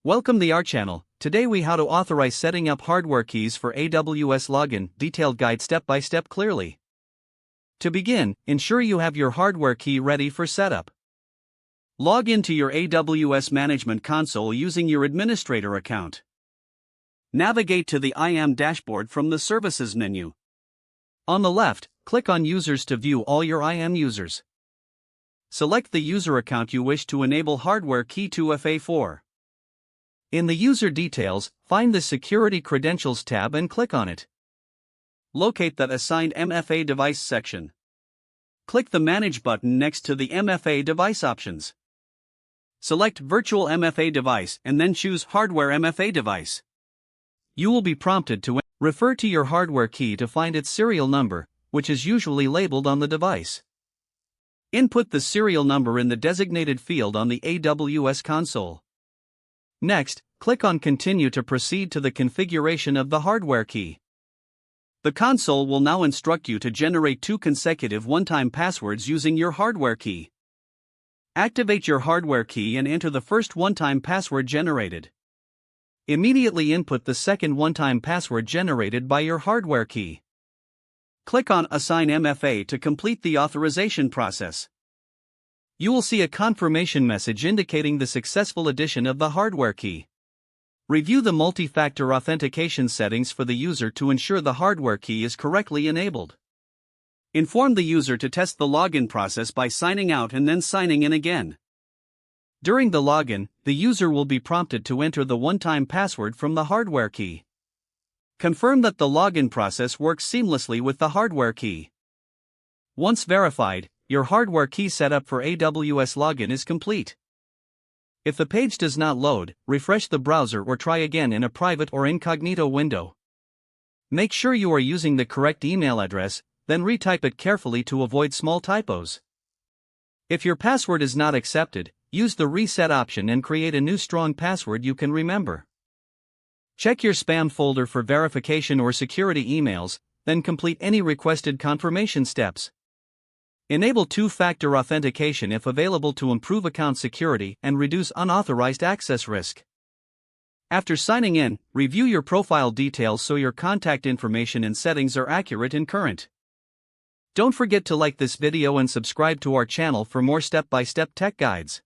Welcome to our channel. Today we how to authorize setting up hardware keys for AWS login, detailed guide step by step clearly. To begin, ensure you have your hardware key ready for setup. Log into your AWS Management Console using your administrator account. Navigate to the IAM dashboard from the Services menu. On the left, click on Users to view all your IAM users. Select the user account you wish to enable hardware key 2FA for. In the User Details, find the Security Credentials tab and click on it. Locate the Assigned MFA Device section. Click the Manage button next to the MFA device options. Select Virtual MFA Device and then choose Hardware MFA Device. You will be prompted to refer to your hardware key to find its serial number, which is usually labeled on the device. Input the serial number in the designated field on the AWS console. Next, click on Continue to proceed to the configuration of the hardware key. The console will now instruct you to generate 2 consecutive one-time passwords using your hardware key. Activate your hardware key and enter the first one-time password generated. Immediately input the second one-time password generated by your hardware key. Click on Assign MFA to complete the authorization process. You will see a confirmation message indicating the successful addition of the hardware key. Review the multi-factor authentication settings for the user to ensure the hardware key is correctly enabled. Inform the user to test the login process by signing out and then signing in again. During the login, the user will be prompted to enter the one-time password from the hardware key. Confirm that the login process works seamlessly with the hardware key. Once verified, your hardware key setup for AWS login is complete. If the page does not load, refresh the browser or try again in a private or incognito window. Make sure you are using the correct email address, then retype it carefully to avoid small typos. If your password is not accepted, use the reset option and create a new strong password you can remember. Check your spam folder for verification or security emails, then complete any requested confirmation steps. Enable two-factor authentication if available to improve account security and reduce unauthorized access risk. After signing in, review your profile details so your contact information and settings are accurate and current. Don't forget to like this video and subscribe to our channel for more step-by-step tech guides.